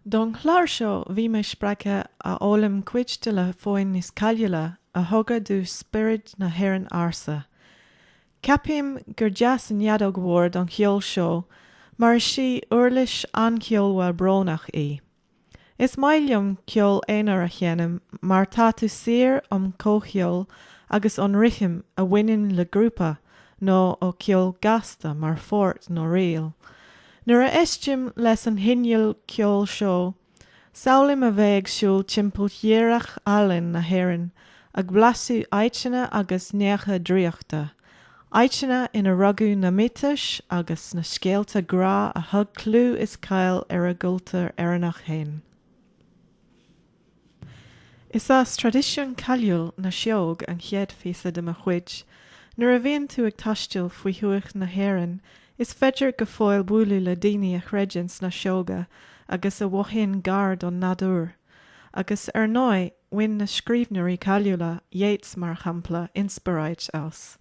Don Clar seo bhí mé spreacha a ólam cuid de le fóin níos caiile a thugad dú spirit na hÉireann arsa. Ceapim gur deas an iadó mhór don cheol seo, mar si uirlis an ceolha brónach í. Is mailliom ceol éonar a chéanam mar tá tú sir am cócheol agus an richim a bhaineann le grúpa nó ó ceol gasta mar fort nó rial. Nuair a eistim leis an hinneal ceol seo, saolim a bheith siúil timpeall dhíreach Allen na hÉireann ag blasú áiteanna agus néacha dríochta. Áiteanna ina rugadh na mítais agus na scéalta grá a thug clú is cail ar a gcultar éireannach hain. Is as tradiisiún cailiúil na seog an chéad físa de mo chuid, nuair a bhíonn tú ag taisteal faoi thuaich na hÉireann, is féidir go fóil bualadh le daoine a chreidjins na seoga agus a bhthéann gar don nadúr, agus ar ndóigh bhain na scríbhneoirí cailiúla Yeats mar champla inspiráid as.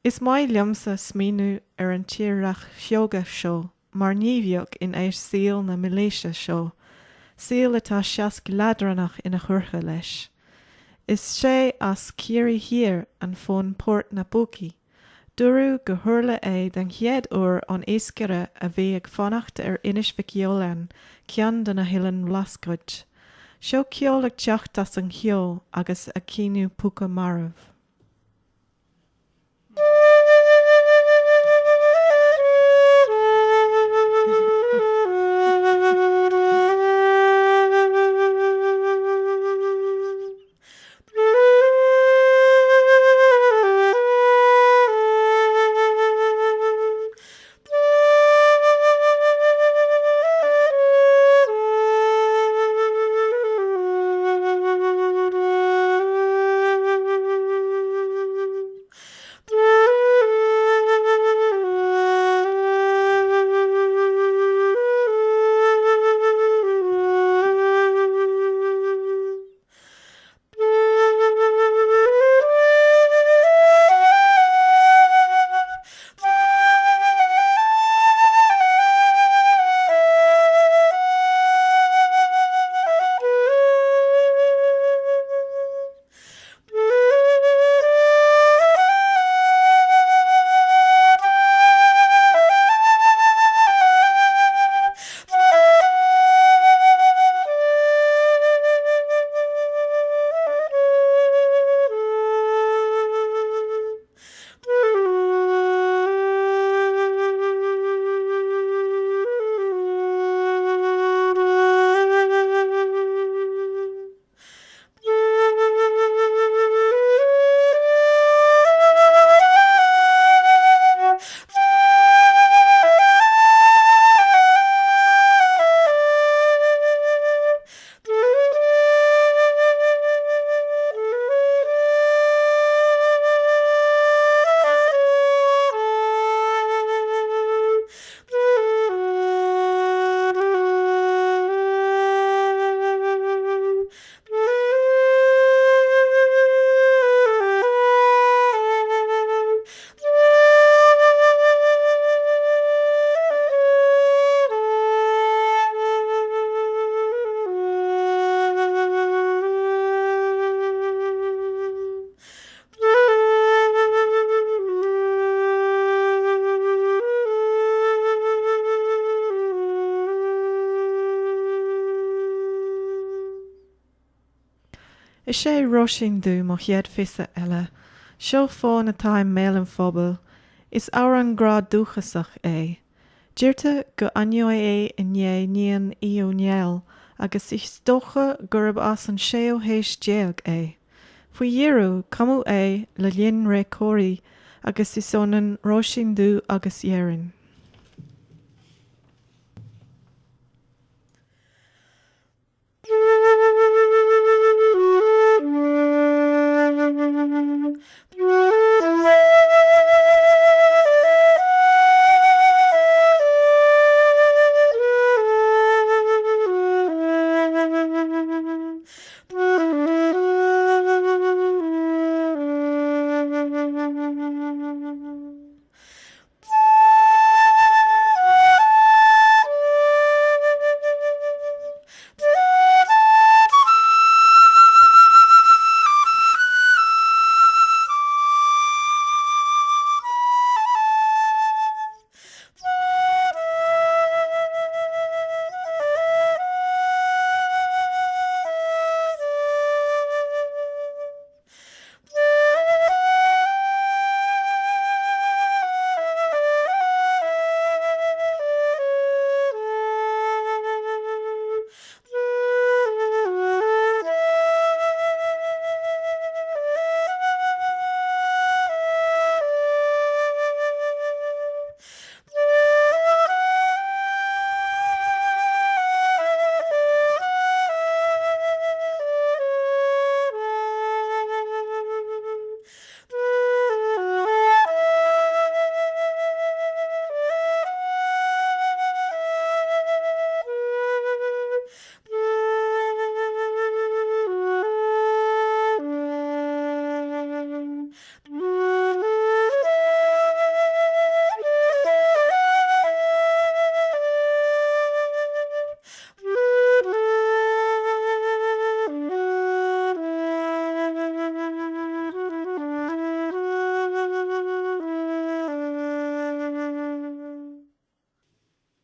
Is maith liomsa smíonú ar an tíreach seoga seo mar níomheoch in éis síl na milíse seo, síl atá seac leadrannach ina chuircha leis. Is sé as cíirí hir an fón Port na Buachaí. Dúrú go thuirla é den chéad uair an éascaire a bhí ag fannacht ar inis bhiciolainn ceann de na Hillan Blascuid. Seo ceol ag teacht as an cheol agus a cíniú puca marmh. Is sé roisin dú mo chéad fisa eile, seo fáin atá mélan phobal, is ára an grád dúchasach é. Díirte go aineo é inné níon íonéal, agus is dócha gurb as an séo héis déag é. Fuoi dhearú camú é le linn ré cóirí agus is sonan roisin dú agus dhéireann.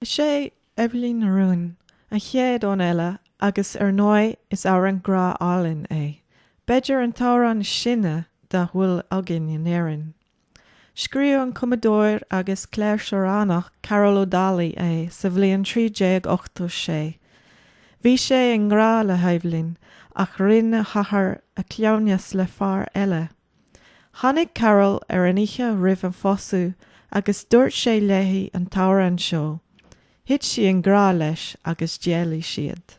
Is sé Evelyn Narún, an chéad ón eile agus nói is ar an gra álinn é. Beidir an táran sinne da bhfuil agin in éireann. Scríú an Commodóir agus Clair Seoránach Carol O'Daly é sa bhliain 386. Bhí sé an ngrá le Evelyn ach rinne chathair a cleannas le fear eile. Tháinig Carol ar an oíche roimh an fosú agus dúirt sé léithí an táran seo. Thit sí an ngrá leis agus déalaí siad.